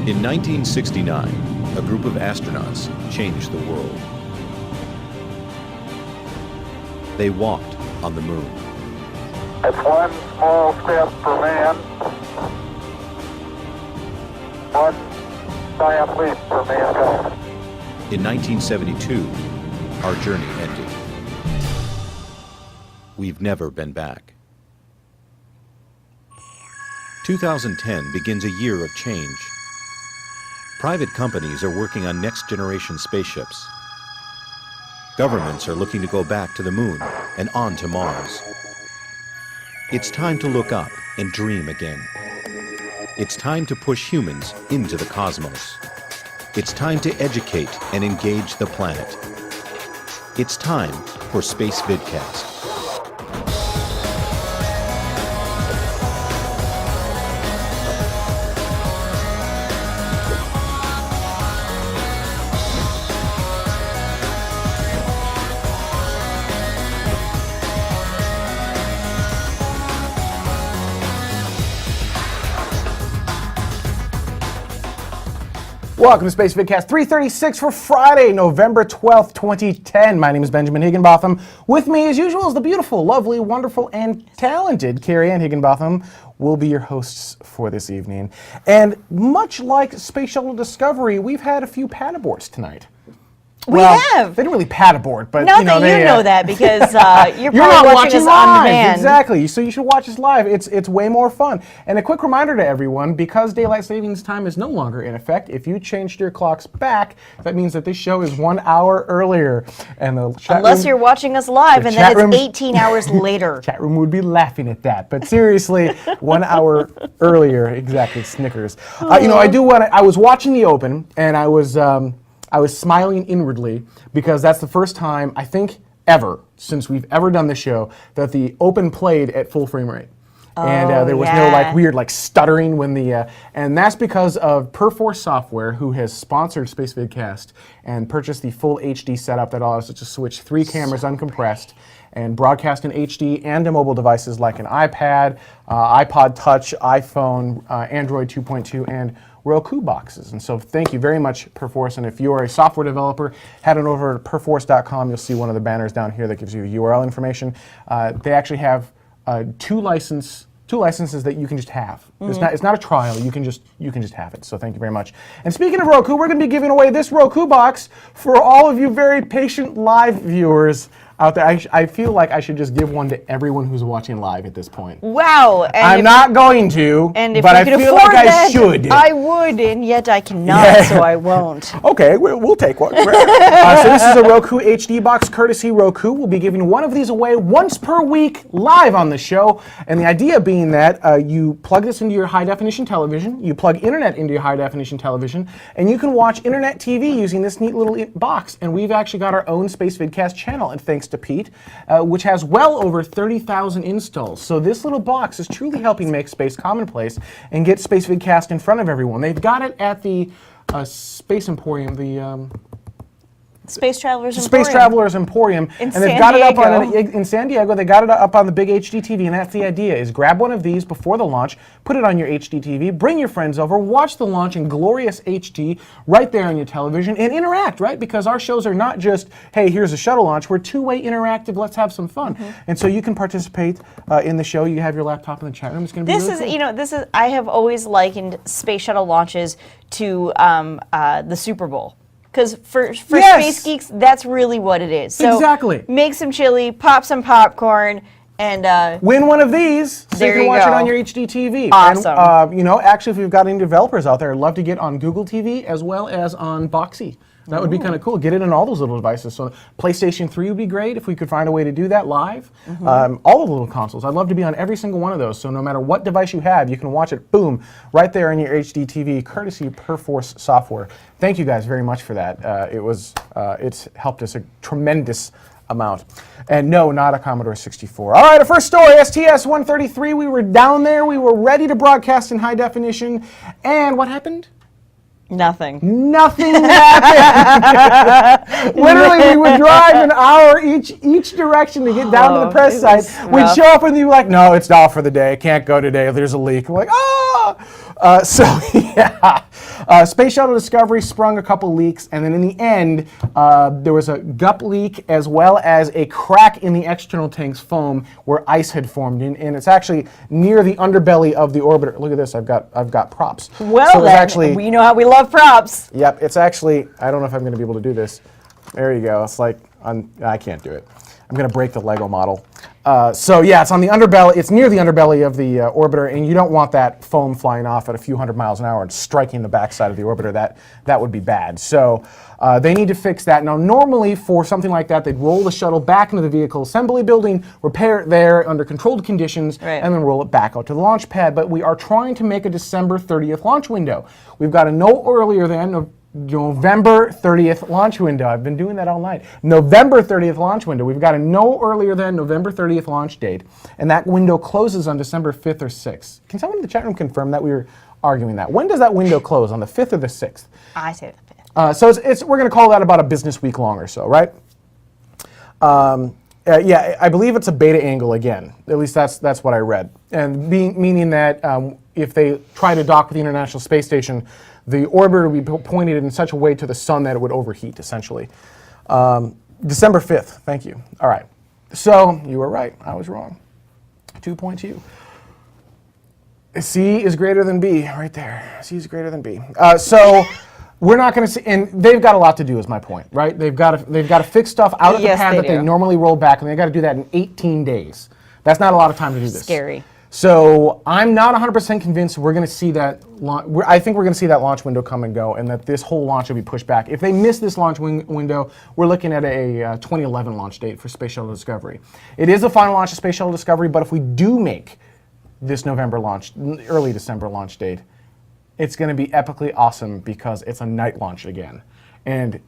In 1969, a group of astronauts changed the world. They walked on the moon. It's one small step for man, one giant leap for mankind. In 1972, our journey ended. We've never been back. 2010 begins a year of change. Private companies are working on next-generation spaceships. Governments are looking to go back to the moon and on to Mars. It's time to look up and dream again. It's time to push humans into the cosmos. It's time to educate and engage the planet. It's time for Spacevidcast. Welcome to Spacevidcast 336 for Friday, November 12th, 2010. My name is Benjamin Higginbotham. With me, as usual, is the beautiful, lovely, wonderful, and talented Carrie Ann Higginbotham. Will be your hosts for this evening. And much like Space Shuttle Discovery, we've had a few pad aborts tonight. We have. They didn't really pad abort, but Not you know, that you know that because you're not probably watching us live. on demand. Exactly. So you should watch us live. It's way more fun. And a quick reminder to everyone: because daylight savings time is no longer in effect, if you changed your clocks back, that means that this show is 1 hour earlier. And the chat Unless you're watching us live, and then it's 18 hours later. Chat room would be laughing at that. But seriously, 1 hour earlier, exactly. Snickers. I was watching the Open, and I was smiling inwardly because that's the first time, I think, ever, since we've ever done the show, that the Open played at full frame rate. And there was no weird stuttering when and that's because of Perforce Software, who has sponsored Spacevidcast and purchased the full HD setup that allows us to switch 3 cameras uncompressed and broadcast in HD and to mobile devices like an iPad, iPod Touch, iPhone, Android 2.2, and Roku boxes. And so thank you very much, Perforce. And if you're a software developer, head on over to perforce.com. You'll see one of the banners down here that gives you URL information. They actually have two licenses that you can just have. Mm-hmm. It's not a trial. You can just have it. So thank you very much. And speaking of Roku, we're going to be giving away this Roku box for all of you very patient live viewers out there. I feel like I should just give one to everyone who's watching live at this point. Wow. I'm not going to, but I feel like I should. I would, and yet I cannot, so I won't. Okay, we'll take one. So this is a Roku HD box, courtesy Roku. We'll be giving one of these away once per week live on the show. And the idea being that you plug this into your high-definition television, you plug internet into your high-definition television, and you can watch internet TV using this neat little box. And we've actually got our own Spacevidcast channel, and thanks to Pete, which has well over 30,000 installs. So this little box is truly helping make space commonplace and get Spacevidcast in front of everyone. They've got it at the Space Emporium, the Space Travelers Emporium, in and they've got it up in San Diego. They got it up on the big HD TV, and that's the idea: is grab one of these before the launch, put it on your HD TV, bring your friends over, watch the launch in glorious HD right there on your television, and interact, right? Because our shows are not just, hey, here's a shuttle launch. We're two-way interactive. Let's have some fun. Mm-hmm. And so you can participate in the show. You have your laptop in the chat room. It's going to be really cool. This is. I have always likened space shuttle launches to the Super Bowl. Because for Space Geeks, that's really what it is. So exactly. Make some chili, pop some popcorn, and win one of these so you can watch it on your HD TV. Awesome. And, actually, if we've got any developers out there, I'd love to get on Google TV as well as on Boxy. That would be kind of cool. Get it on all those little devices. So PlayStation 3 would be great if we could find a way to do that live. Mm-hmm. All of the little consoles. I'd love to be on every single one of those. So no matter what device you have, you can watch it, boom, right there on your HD TV, courtesy Perforce Software. Thank you guys very much for that. It's helped us a tremendous amount. And no, not a Commodore 64. All right, our first story, STS-133. We were down there. We were ready to broadcast in high definition. And what happened? Nothing happened. Literally, we would drive an hour each direction to get down to the press site. We'd show up and you'd be like, no, it's off for the day. Can't go today. There's a leak. We're like, oh! Space Shuttle Discovery sprung a couple leaks, and then in the end, there was a gup leak as well as a crack in the external tank's foam where ice had formed, and it's actually near the underbelly of the orbiter. Look at this, I've got props. Well, so then, actually, we know how we love props. Yep, it's actually, I don't know if I'm going to be able to do this. There you go. It's like, I can't do it. I'm going to break the Lego model. So yeah, it's on the underbelly. It's near the underbelly of the orbiter, and you don't want that foam flying off at a few hundred miles an hour and striking the backside of the orbiter. That would be bad. So they need to fix that. Now, normally for something like that, they'd roll the shuttle back into the vehicle assembly building, repair it there under controlled conditions, and then roll it back out to the launch pad. But we are trying to make a December 30th launch window. We've got a no earlier than November 30th launch window. I've been doing that all night. November 30th launch window. We've got a no earlier than November 30th launch date, and that window closes on December 5th or 6th. Can someone in the chat room confirm that? We were arguing that. When does that window close, on the 5th or the 6th? I say the 5th. So we're going to call that about a business week long or so, right? Yeah, I believe it's a beta angle again. At least that's what I read. And meaning that if they try to dock with the International Space Station, the orbiter would be pointed in such a way to the sun that it would overheat, essentially. December 5th, thank you. All right. So you were right. I was wrong. 2 point to you. C is greater than B, right there. C is greater than B. So we're not going to see, and they've got a lot to do, is my point, right? They've got to fix stuff out of the pad that they normally roll back, and they've got to do that in 18 days. That's not a lot of time to do this. Scary. So I'm not 100% convinced we're going to see that. I think we're going to see that launch window come and go, and that this whole launch will be pushed back. If they miss this launch window, we're looking at a 2011 launch date for Space Shuttle Discovery. It is the final launch of Space Shuttle Discovery, but if we do make this November launch, early December launch date, it's going to be epically awesome because it's a night launch again. And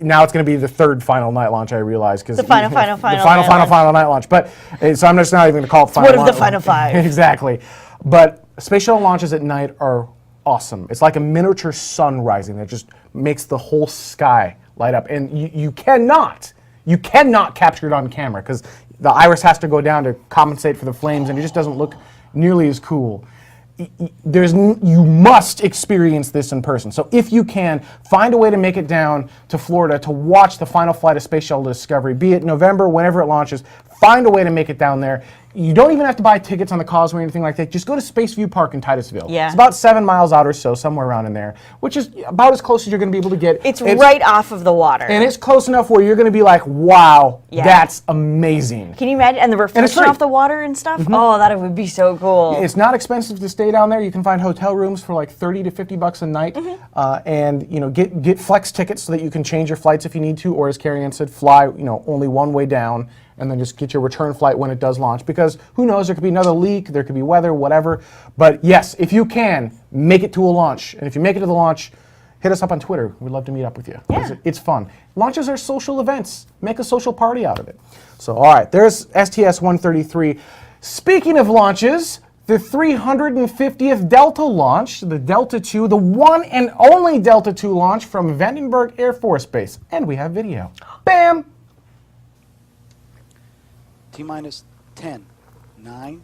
now it's going to be the third final night launch, I realize. The final night launch. But so I'm just not even going to call it final launch. What of the final five? Exactly. But space shuttle launches at night are awesome. It's like a miniature sun rising that just makes the whole sky light up. And you cannot capture it on camera because the iris has to go down to compensate for the flames, and it just doesn't look nearly as cool. You must experience this in person. So if you can, find a way to make it down to Florida to watch the final flight of Space Shuttle Discovery, be it November, whenever it launches. Find a way to make it down there. You don't even have to buy tickets on the Causeway or anything like that. Just go to Space View Park in Titusville. Yeah. It's about 7 miles out or so, somewhere around in there, which is about as close as you're going to be able to get. It's right off of the water. And it's close enough where you're going to be like, wow, that's amazing. Can you imagine? And the reflection off the water and stuff? Mm-hmm. Oh, that would be so cool. It's not expensive to stay down there. You can find hotel rooms for like $30 to $50 a night. Mm-hmm. And get flex tickets so that you can change your flights if you need to, or as Carrie Ann said, fly only one way down, and then just get your return flight when it does launch, because who knows, there could be another leak, there could be weather, whatever. But yes, if you can, make it to a launch. And if you make it to the launch, hit us up on Twitter. We'd love to meet up with you. Yeah. It's fun. Launches are social events. Make a social party out of it. So, all right, there's STS-133. Speaking of launches, the 350th Delta launch, the Delta II, the one and only Delta II launch from Vandenberg Air Force Base. And we have video. Bam! T-minus 10, 9,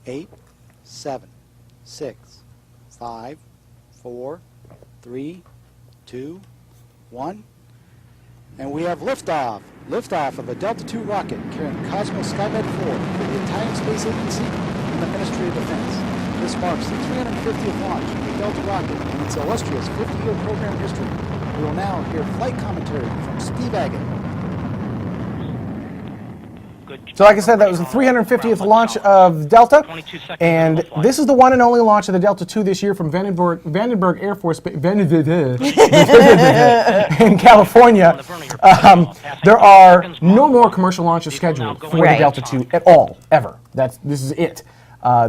8, 7, 6, 5, 4, 3, 2, 1. And we have liftoff. Liftoff of a Delta II rocket carrying Cosmos Skymed 4 for the Italian Space Agency and the Ministry of Defense. This marks the 350th launch of the Delta rocket in its illustrious 50-year program history. We will now hear flight commentary from Steve Agate. So like I said, that was the 350th launch of Delta, and this is the one and only launch of the Delta II this year from Vandenberg Air Force Base in California. There are no more commercial launches scheduled for the Delta II at all, ever. This is it.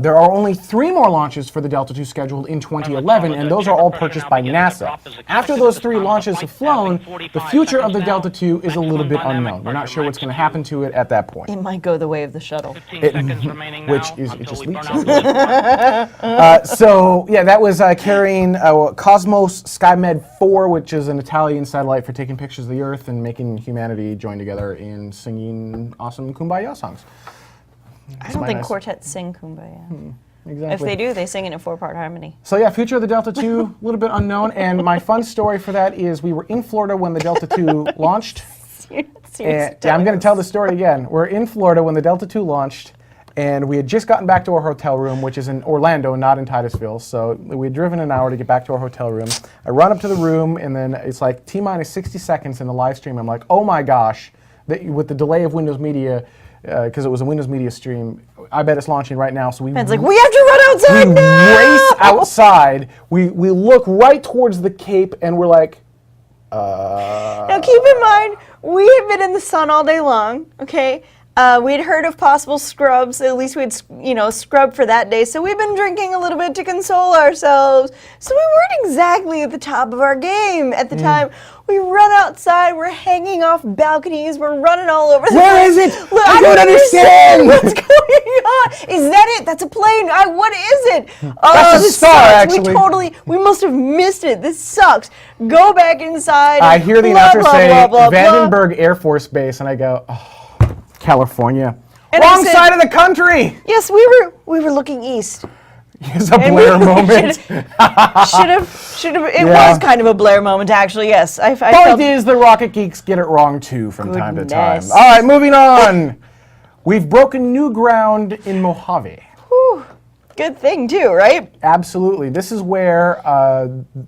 There are only 3 more launches for the Delta II scheduled in 2011, and those are all purchased by NASA. After those 3 launches have flown, the future of the Delta II is a little bit unknown. We're not sure what's going to happen to it at that point. It might go the way of the shuttle. It just leaks. So, yeah, that was carrying Cosmos Skymed 4, which is an Italian satellite for taking pictures of the Earth and making humanity join together in singing awesome Kumbaya songs. I don't think quartets sing Kumbaya. exactly. If they do, they sing it in 4-part harmony. So yeah, future of the Delta II, a little bit unknown. And my fun story for that is we were in Florida when the Delta II launched. And I'm going to tell the story again. We're in Florida when the Delta II launched, and we had just gotten back to our hotel room, which is in Orlando, not in Titusville. So we had driven an hour to get back to our hotel room. I run up to the room, and then it's like T-minus 60 seconds in the live stream. I'm like, oh my gosh, with the delay of Windows Media, because it was a Windows Media stream, I bet it's launching right now. So It's like, we have to run outside now! Race outside. We look right towards the Cape, and we're like, Now keep in mind, we have been in the sun all day long, okay? We had heard of possible scrubs, at least we'd, scrubbed for that day, so we've been drinking a little bit to console ourselves. So we weren't exactly at the top of our game at the time. We run outside, we're hanging off balconies, we're running all over the place. Where is it? Look, I don't understand. What's going on? Is that it? That's a plane. What is it? Oh, That's a this star, sucks. actually. We must have missed it. This sucks. Go back inside. I hear the blah, announcer blah, say blah, blah, blah. Vandenberg Air Force Base, and I go, oh, California. And I Wrong said- side of the country. Yes, we were looking east. It's a Blair moment. Should have. It Yeah. was kind of a Blair moment, actually. Yes, I Point felt. is, the Rocket Geeks get it wrong too from time to time. Goodness. All right, moving on. We've broken new ground in Mojave. Whew, good thing too, right? Absolutely. This is where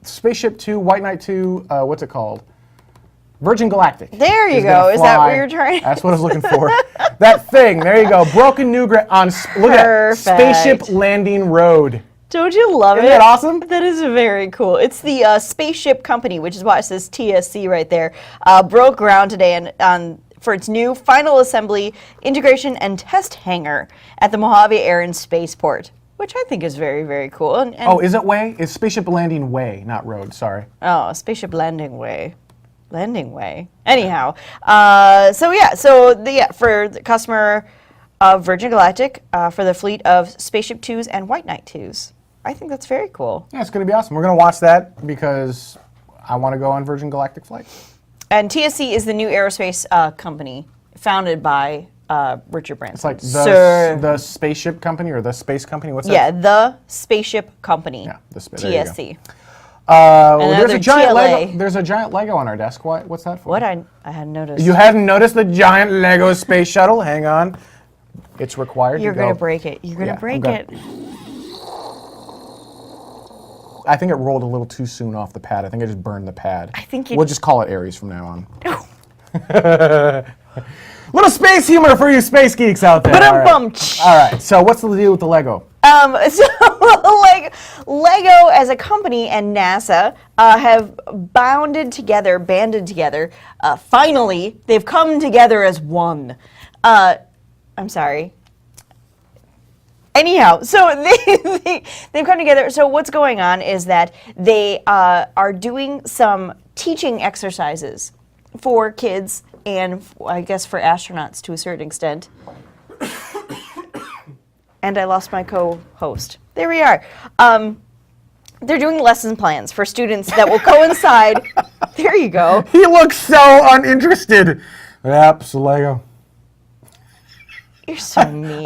Spaceship 2, White Knight 2, what's it called? Virgin Galactic. There you is gonna go. Is that what fly. you're trying? That's what I was looking for. That thing. There you go. Broken new ground on. Look at that. Perfect. Spaceship Landing Road. Don't you love it? Isn't that awesome? That is very cool. It's the Spaceship Company, which is why it says TSC right there, broke ground today for its new final assembly, integration, and test hangar at the Mojave Air and Spaceport, which I think is very, very cool. And Oh, is it way? It's Spaceship Landing Way, not road. Sorry. Spaceship Landing Way. Anyhow, for the customer of Virgin Galactic, for the fleet of Spaceship 2s and White Knight 2s. I think that's very cool. Yeah, it's going to be awesome. We're going to watch that because I want to go on Virgin Galactic flights. And TSC is the new aerospace company founded by Richard Branson. It's like the spaceship company or the space company. What's that? Yeah, the Spaceship Company. Yeah, there you go. TSC. There's a giant TLA. Lego. There's a giant Lego on our desk. What's that for? What I hadn't noticed. You hadn't noticed the giant Lego space shuttle? Hang on. It's required You're to go. gonna break it. You're gonna break it. I think it rolled a little too soon off the pad. I think I just burned the pad. I think we'll just call it Aries from now on. Little space humor for you space geeks out there. Ba-dum-bum. All right. So what's the deal with the Lego? So like Lego as a company and NASA have banded together. Finally, they've come together as one. I'm sorry. Anyhow, so they've come together. So what's going on is that they are doing some teaching exercises for kids and I guess for astronauts to a certain extent. And I lost my co-host. There we are. They're doing lesson plans for students that will coincide. There you go. He looks so uninterested. Yep, it's a Lego. You're so mean.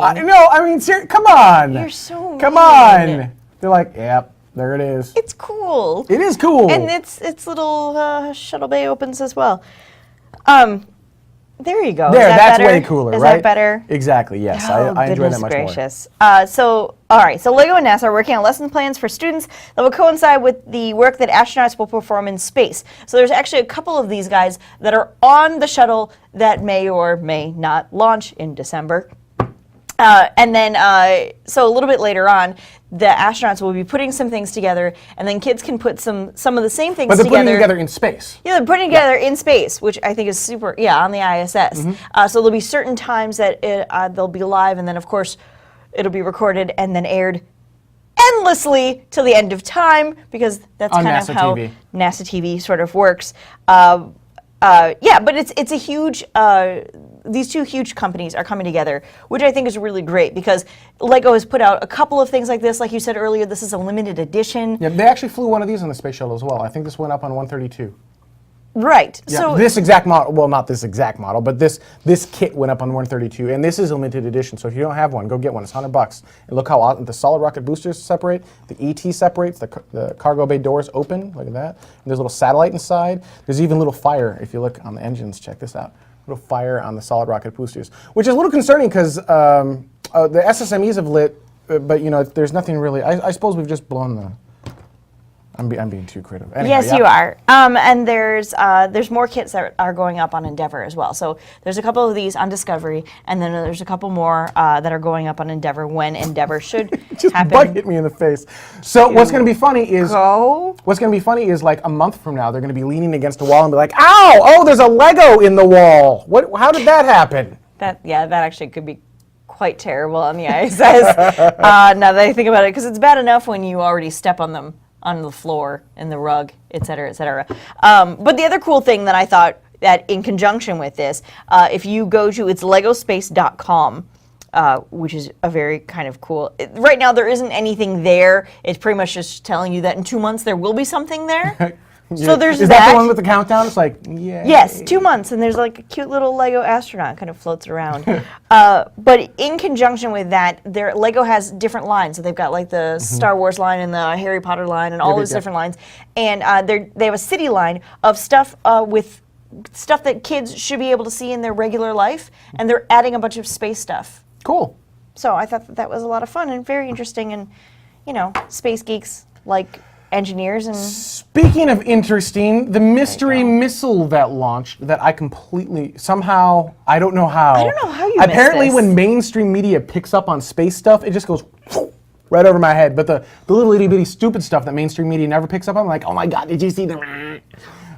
Come on. You're so mean. Come on. They're like, yep, there it is. It's cool. It is cool. And its little shuttle bay opens as well. There you go. There, Is that that's better? way cooler, Is right? that better? Exactly, yes. Oh, I enjoy that goodness much gracious. So Lego and NASA are working on lesson plans for students that will coincide with the work that astronauts will perform in space. So there's actually a couple of these guys that are on the shuttle that may or may not launch in December. So a little bit later on, the astronauts will be putting some things together, and then kids can put some of the same things But they're together. putting it together in space. Yeah, they're putting it together in space, which I think is super, on the ISS. Mm-hmm. So there'll be certain times that they'll be live, and then, of course, it'll be recorded and then aired endlessly till the end of time, because that's On kind NASA of how TV. NASA TV sort of works. But it's a huge... these two huge companies are coming together, which I think is really great because Lego has put out a couple of things like this. Like you said earlier, this is a limited edition. Yeah, they actually flew one of these on the space shuttle as well. I think this went up on 132. Right. Yeah, So this exact model, well, not this exact model, but this kit went up on 132, and this is a limited edition. So if you don't have one, go get one. It's $100. And look how the solid rocket boosters separate, the ET separates, the cargo bay doors open. Look at that. And there's a little satellite inside. There's even a little fire if you look on the engines. Check this out. Little fire on the solid rocket boosters, which is a little concerning because the SSMEs have lit, but there's nothing really. I suppose we've just blown the. I'm being too creative. Anyhow, yes, you are. And there's more kits that are going up on Endeavour as well. So there's a couple of these on Discovery, and then there's a couple more that are going up on Endeavour when Endeavour should just happen. Bug hit me in the face. So what's going to be funny is like a month from now they're going to be leaning against a wall and be like, "Ow! Oh, there's a Lego in the wall. What? How did that happen?" That actually could be quite terrible on the ISS. Now that I think about it, because it's bad enough when you already step on them. On the floor, in the rug, et cetera, et cetera. But the other cool thing that I thought that in conjunction with this, if you go to it's legospace.com, which is a very kind of cool. Right now there isn't anything there. It's pretty much just telling you that in 2 months there will be something there. So there's Is that the one with the countdown? It's like, yeah. Yes, 2 months, and there's like a cute little Lego astronaut kind of floats around. But in conjunction with that, Lego has different lines. So they've got like the Star Wars line and the Harry Potter line and all those different lines. And they have a city line of stuff with stuff that kids should be able to see in their regular life, and they're adding a bunch of space stuff. Cool. So I thought that was a lot of fun and very interesting, and space geeks like engineers. And speaking of interesting, the mystery missile that launched that I completely somehow I don't know how. I don't know how you apparently missed this. When mainstream media picks up on space stuff, it just goes right over my head. But the little itty bitty stupid stuff that mainstream media never picks up on, I'm like, oh my god, did you see the?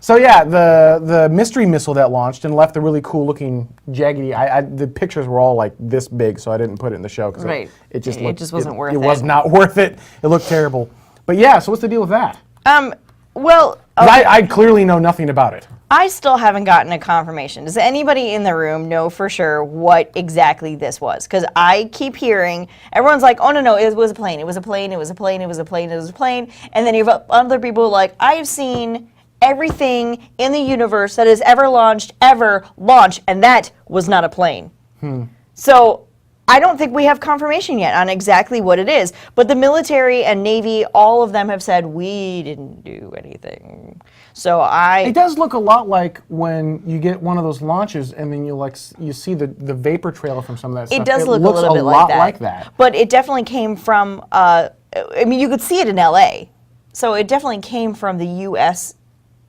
So yeah, the mystery missile that launched and left the really cool looking jaggedy. The pictures were all like this big, so I didn't put it in the show because it just wasn't worth it. It was not worth it. It looked terrible. But yeah, so what's the deal with that? Well, okay. I clearly know nothing about it. I still haven't gotten a confirmation. Does anybody in the room know for sure what exactly this was? Because I keep hearing, everyone's like, oh, no, it was a plane. It was a plane. It was a plane. It was a plane. It was a plane. And then you have other people like, I've seen everything in the universe that has ever launched, and that was not a plane. So I don't think we have confirmation yet on exactly what it is, but the military and Navy, all of them have said, we didn't do anything. So It does look a lot like when you get one of those launches and then you see the vapor trail from some of that stuff. It does look looks a little bit like that. But it definitely came from, you could see it in LA. So it definitely came from the U.S.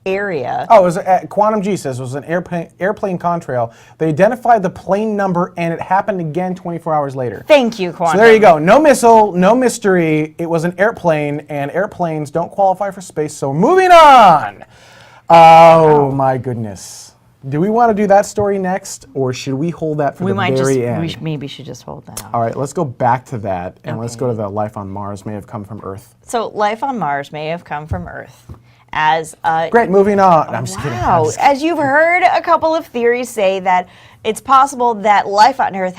area. Oh, it was Quantum G says it was an airplane contrail. They identified the plane number, and it happened again 24 hours later. Thank you, Quantum. So there you go. No missile, no mystery. It was an airplane, and airplanes don't qualify for space. So moving on. Oh my goodness. Do we want to do that story next, or should we hold that for the very end? We maybe should just hold that on. All right, let's go back to that, and let's go to the life on Mars may have come from Earth. So life on Mars may have come from Earth. As great, moving on. I'm just kidding. Wow. As you've heard a couple of theories say that it's possible that life on Earth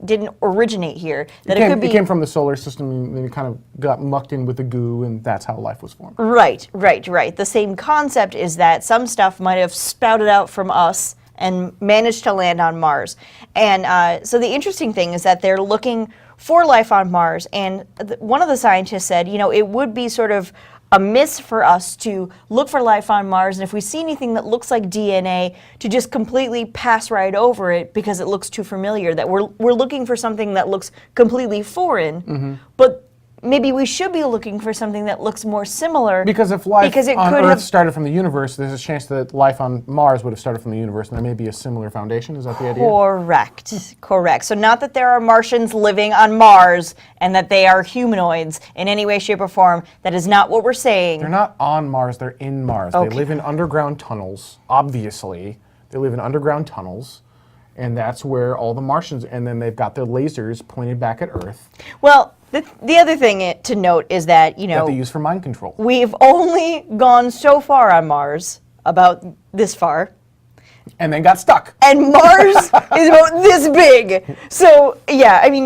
didn't originate here. That it came from the solar system and then it kind of got mucked in with the goo, and that's how life was formed. Right. The same concept is that some stuff might have spouted out from us and managed to land on Mars. And so the interesting thing is that they're looking for life on Mars, and one of the scientists said, it would be sort of a miss for us to look for life on Mars, and if we see anything that looks like DNA, to just completely pass right over it because it looks too familiar. That we're looking for something that looks completely foreign, but maybe we should be looking for something that looks more similar. Because if life on Earth started from the universe, there's a chance that life on Mars would have started from the universe, and there may be a similar foundation. Is that the idea? Correct. So not that there are Martians living on Mars and that they are humanoids in any way, shape, or form. That is not what we're saying. They're not on Mars. They're in Mars. Okay. They live in underground tunnels, obviously. They live in underground tunnels. And that's where all the Martians, and then they've got their lasers pointed back at Earth. Well, the other thing to note is that, that they use for mind control. We've only gone so far on Mars, about this far. and then got stuck. And Mars is about this big. So yeah, I mean,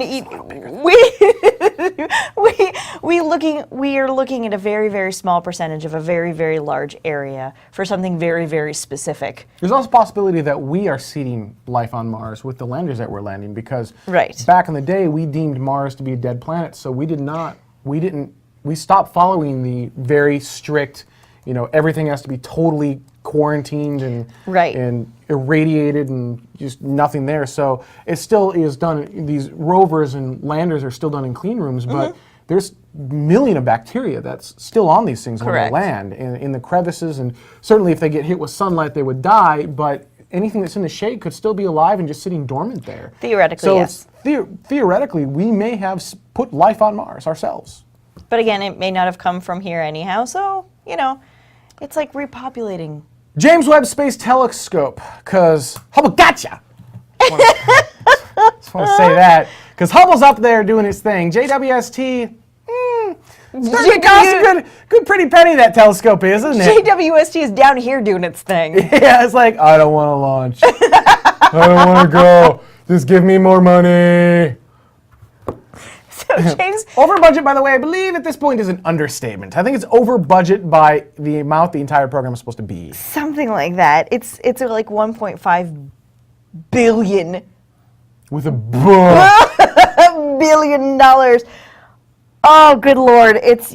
we are looking at a very, very small percentage of a very, very large area for something very, very specific. There's also a possibility that we are seeding life on Mars with the landers that we're landing, because back in the day we deemed Mars to be a dead planet, so we stopped following the very strict, everything has to be totally quarantined and irradiated and just nothing there. So it still is done, these rovers and landers are still done in clean rooms, but there's million of bacteria that's still on these things when they land in the crevices, and certainly if they get hit with sunlight they would die, but anything that's in the shade could still be alive and just sitting dormant there. Theoretically, so yes. Theoretically, we may have put life on Mars ourselves. But again, it may not have come from here anyhow, so, it's like repopulating. James Webb Space Telescope, because Hubble gotcha! Just want to say that, because Hubble's up there doing its thing. JWST, starting to cost a good pretty penny, that telescope is, isn't it? JWST is down here doing its thing. Yeah, it's like, I don't want to launch. I don't want to go. Just give me more money. So James, over budget, by the way, I believe at this point is an understatement. I think it's over budget by the amount the entire program is supposed to be. Something like that. It's like 1.5 billion. With a $billion. Oh, good Lord! It's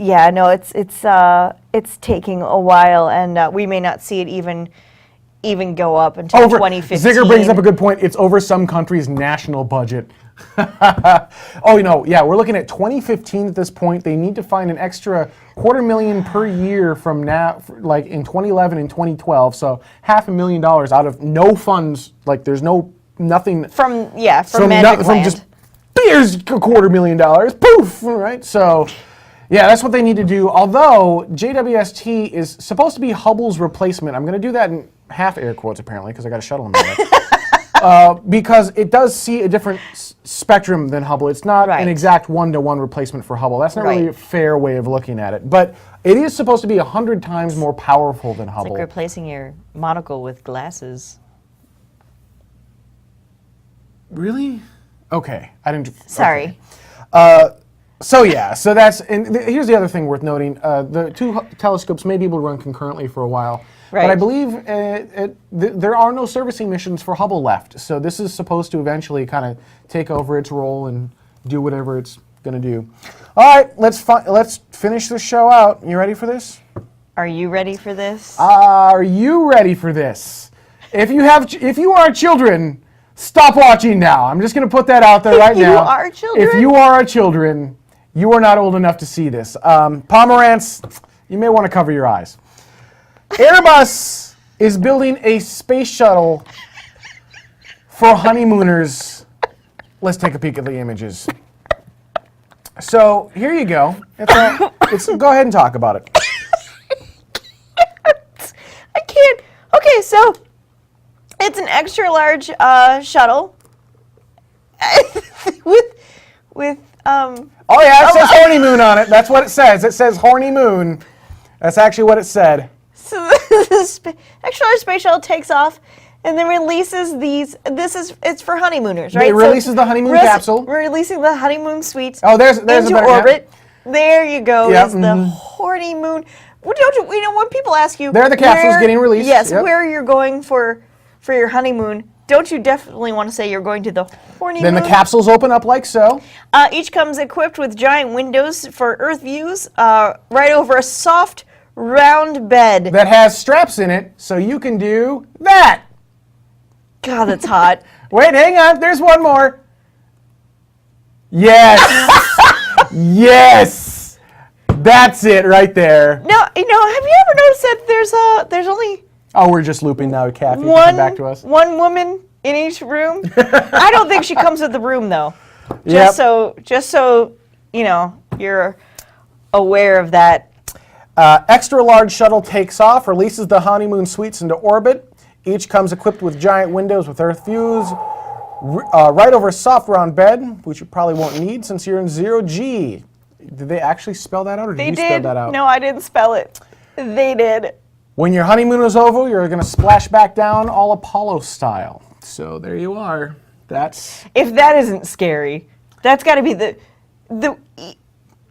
taking a while, and we may not see it even go up until 2015. Zigger brings up a good point. It's over some country's national budget. We're looking at 2015 at this point. They need to find an extra $250,000 per year from now, like in 2011 and 2012. So $500,000 out of no funds. Like there's nothing from Magic Land. Just here's $250,000. Poof! Right. So. Yeah, that's what they need to do. Although JWST is supposed to be Hubble's replacement. I'm going to do that in half air quotes apparently because I got a shuttle in there. Because it does see a different spectrum than Hubble. It's not an exact one-to-one replacement for Hubble. That's not really a fair way of looking at it. But it is supposed to be 100 times more powerful than Hubble. It's like replacing your monocle with glasses. Really? Okay, I didn't. Sorry. Okay. So that's, and here's the other thing worth noting. The two telescopes may be able to run concurrently for a while. Right. But I believe there are no servicing missions for Hubble left. So this is supposed to eventually kind of take over its role and do whatever it's going to do. All right, let's finish the show out. You ready for this? Are you ready for this? Are you ready for this? If you are children, stop watching now. I'm just going to put that out there right now. If you are children? If you are children, you are not old enough to see this. Pomerantz, you may want to cover your eyes. Airbus is building a space shuttle for honeymooners. Let's take a peek at the images. So here you go. Go ahead and talk about it. I can't. Okay, so it's an extra large shuttle with Oh yeah, it says horny moon on it. That's what it says. It says horny moon. That's actually what it said. So this extra large space shuttle takes off and then releases these. It's for honeymooners, right? It releases the honeymoon capsule. We're releasing the honeymoon suites. Oh, there's into a better orbit. There you go. Yep, Is the horny moon. Well, don't you? When people ask you, there are the capsules getting released. Yes, where you're going for your honeymoon. Don't you definitely want to say you're going to the horny moon? Then the capsules open up like so. Each comes equipped with giant windows for Earth views, right over a soft, round bed. That has straps in it, so you can do that. God, that's hot. Wait, hang on. There's one more. Yes. Yes. That's it right there. Now, have you ever noticed that there's only... Oh, we're just looping now, Kathy. Come back to us. One woman in each room. I don't think she comes with the room though. Just so you're aware of that. Extra large shuttle takes off, releases the honeymoon suites into orbit. Each comes equipped with giant windows with Earth views, right over a soft round bed, which you probably won't need since you're in 0G. Did they actually spell that out, or did you spell that out? No, I didn't spell it. They did. When your honeymoon is over, you're going to splash back down all Apollo style. So there you are. That's... If that isn't scary, that's got to be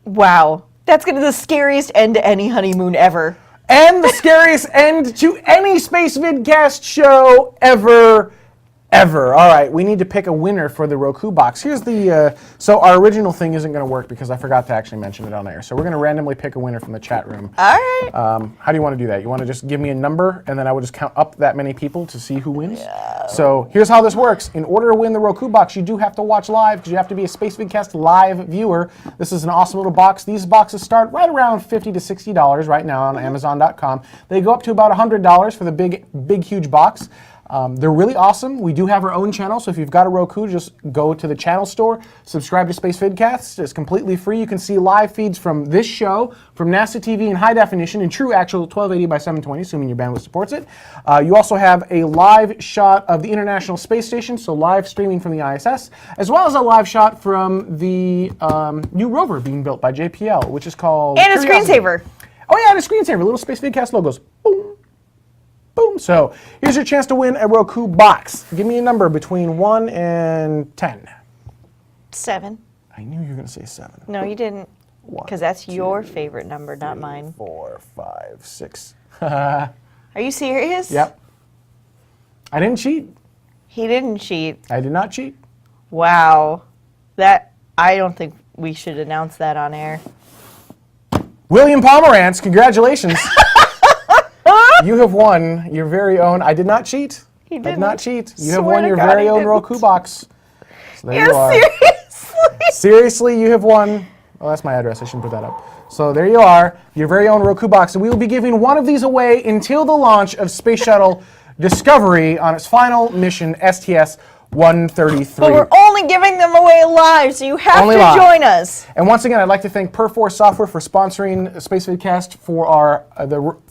wow. That's going to be the scariest end to any honeymoon ever. And the scariest end to any Spacevidcast show ever. All right, we need to pick a winner for the Roku box. Here's the, so our original thing isn't going to work because I forgot to actually mention it on air. So we're going to randomly pick a winner from the chat room. All right. How do you want to do that? You want to just give me a number and then I will just count up that many people to see who wins? Yeah. So here's how this works. In order to win the Roku box, you do have to watch live because you have to be a Spacevidcast live viewer. This is an awesome little box. These boxes start right around $50 to $60 right now on Amazon.com. They go up to about $100 for the big, huge box. They're really awesome. We do have our own channel, so if you've got a Roku, just go to the channel store, subscribe to Spacevidcast. It's completely free. You can see live feeds from this show, from NASA TV in high definition, in true actual 1280 by 720, assuming your bandwidth supports it. You also have a live shot of the International Space Station, so live streaming from the ISS, as well as a live shot from the new rover being built by JPL, which is called... And a screensaver. Oh yeah, and a screensaver. Little Spacevidcast logos. Boom. Boom. So here's your chance to win a Roku box. Give me a number between 1 and 10. 7. I knew you were going to say 7. No, you didn't. Because that's your favorite number, not mine. 4, 5, 6. Are you serious? Yep. I didn't cheat. He didn't cheat. I did not cheat. Wow. I don't think we should announce that on air. William Pomerantz, congratulations. You have won your very own... I did not cheat. He didn't. I did not cheat. You have Swear won to your God, very he own didn't. Roku box. So there you are. Seriously? Seriously, you have won... Oh, that's my address. I shouldn't put that up. So there you are, your very own Roku box. And we will be giving one of these away until the launch of Space Shuttle Discovery on its final mission, STS-133. But we're only giving them away live, so you have Only to live. join us. And once again, I'd like to thank Per4 Software for sponsoring Spacevidcast for our 2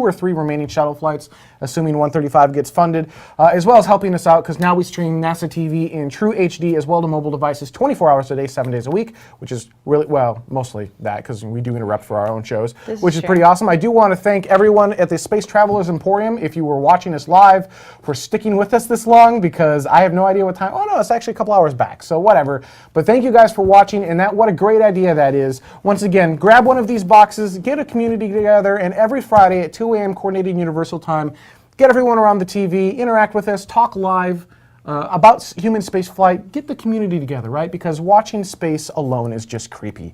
or 3 remaining shuttle flights, assuming 135 gets funded, as well as helping us out because now we stream NASA TV in true HD as well to mobile devices 24 hours a day, 7 days a week, which is really, well, mostly that because we do interrupt for our own shows, which is pretty awesome. I do want to thank everyone at the Space Travelers Emporium, if you were watching us live, for sticking with us this long because I have no idea what time. Oh no, it's actually a couple hours back, so whatever. But thank you guys for watching, and what a great idea that is. Once again, grab one of these boxes, get a community together, and every Friday at 2 a.m. Coordinated Universal Time, get everyone around the TV, interact with us, talk live about human space flight, get the community together, right? Because watching space alone is just creepy.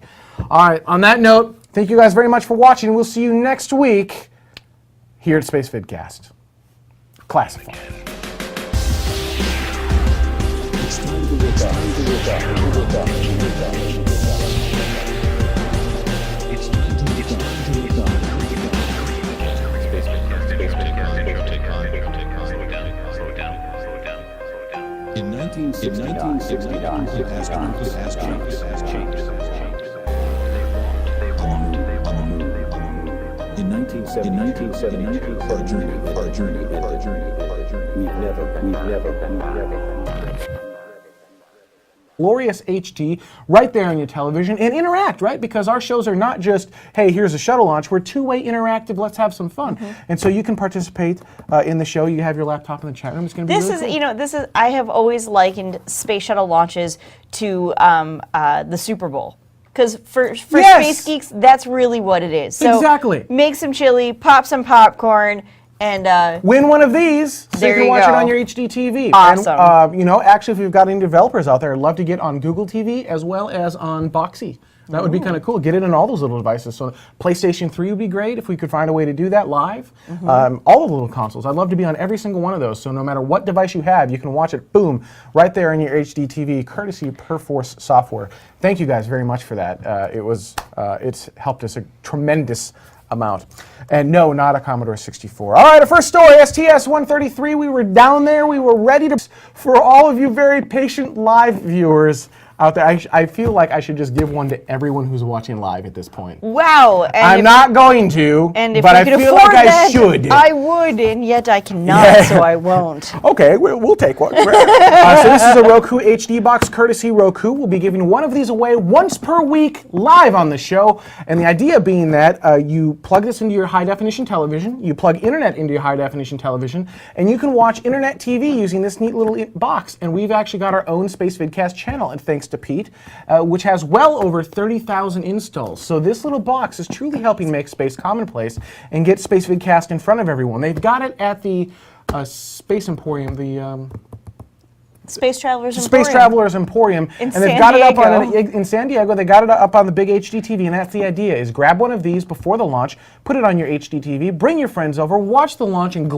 All right, on that note, thank you guys very much for watching. We'll see you next week here at Spacevidcast. Classified. It's time to look up. It's time to look up. In 1969, the astronauts changed. On the moon. In 1970, our journey. We've never. Glorious HD right there on your television and interact, right? Because our shows are not just, hey, here's a shuttle launch. We're two-way interactive. Let's have some fun. And so you can participate in the show. You have your laptop in the chat room. It's going to be really cool. This is, I have always likened space shuttle launches to the Super Bowl. Because for Yes! space geeks, that's really what it is. So Exactly. make some chili, pop some popcorn, and win one of these so There you can you watch it go. on your HD TV. Awesome. And, actually, if you've got any developers out there, I'd love to get on Google TV as well as on Boxy. That would be kind of cool. Get it on all those little devices. So PlayStation 3 would be great if we could find a way to do that live. All of the little consoles. I'd love to be on every single one of those. So no matter what device you have, you can watch it, boom, right there in your HD TV, courtesy of Per4 Software. Thank you guys very much for that. It's helped us a tremendous amount. And no, not a Commodore 64. All right, our first story, STS-133. We were down there. We were ready to... For all of you very patient live viewers, out there. I feel like I should just give one to everyone who's watching live at this point. Wow. And I'm not going to, and if but I I could feel afford like that, I should. I would, and yet I cannot, Yeah. so I won't. Okay, we'll take one. So this is a Roku HD box, courtesy Roku. We'll be giving one of these away once per week live on the show. And the idea being that you plug this into your high-definition television, you plug internet into your high-definition television, and you can watch internet TV using this neat little box. And we've actually got our own Spacevidcast channel, and thanks to Pete, which has well over 30,000 installs. So this little box is truly helping make space commonplace and get Spacevidcast in front of everyone. They've got it at the Space Emporium, the Space Travelers Space Travelers Emporium, In and they've San got it up Diego. in San Diego. They got it up on the big HD TV, and that's the idea: is grab one of these before the launch, put it on your HD TV, bring your friends over, watch the launch, and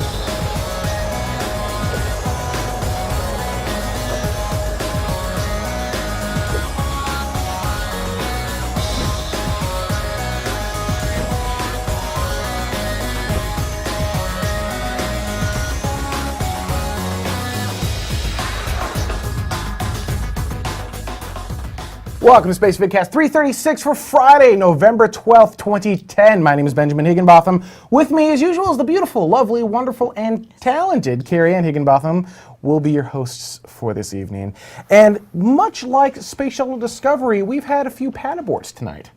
Welcome to Spacevidcast 336 for Friday, November 12th, 2010. My name is Benjamin Higginbotham. With me, as usual, is the beautiful, lovely, wonderful, and talented Carrie Ann Higginbotham. Will be your hosts for this evening. And much like Space Shuttle Discovery, we've had a few pad aborts tonight.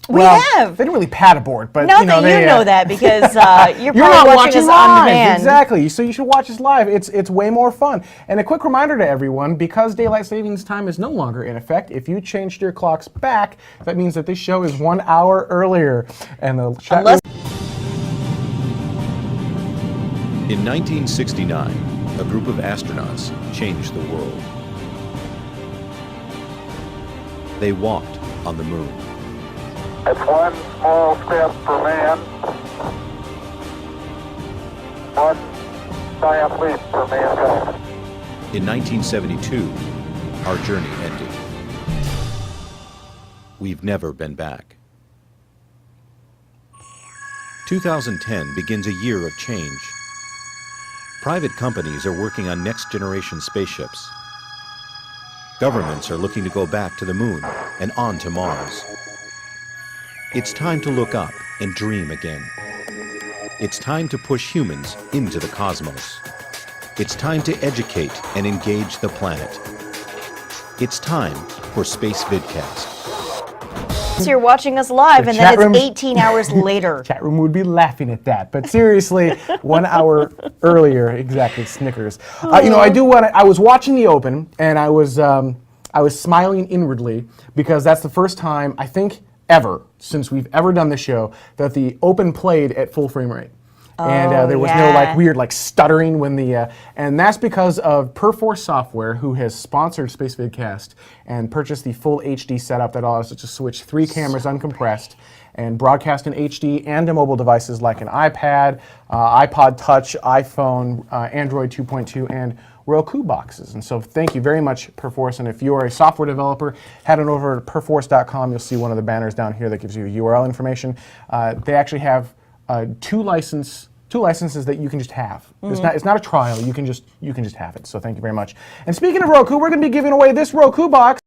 We Well, have. They didn't really pad abort, but Not you know, that they, know that because you're you're probably not watching us live. on demand. Exactly. So you should watch us live. It's way more fun. And a quick reminder to everyone, because daylight savings time is no longer in effect, if you changed your clocks back, that means that this show is 1 hour earlier. And the chat Unless In 1969, a group of astronauts changed the world. They walked on the moon. It's one small step for man, one giant leap for mankind. In 1972, our journey ended. We've never been back. 2010 begins a year of change. Private companies are working on next-generation spaceships. Governments are looking to go back to the moon and on to Mars. It's time to look up and dream again. It's time to push humans into the cosmos. It's time to educate and engage the planet. It's time for Spacevidcast. you're watching us live, The and chat then room- it's 18 hours later. Chat room would be laughing at that, but seriously, 1 hour earlier, exactly, Snickers. I was watching the Open, and I was smiling inwardly because that's the first time, I think, ever, since we've ever done the show, that the Open played at full frame rate. And there was no yeah. weird stuttering when and that's because of Perforce Software, who has sponsored Spacevidcast and purchased the full HD setup that allows us to switch 3 cameras uncompressed and broadcast in HD and to mobile devices like an iPad, iPod Touch, iPhone, Android 2.2, and Roku boxes. And so thank you very much, Perforce. And if you're a software developer, head on over to perforce.com. You'll see one of the banners down here that gives you URL information. They actually have two licenses that you can just have. It's not a trial. You can just have it. So thank you very much. And speaking of Roku, we're going to be giving away this Roku box.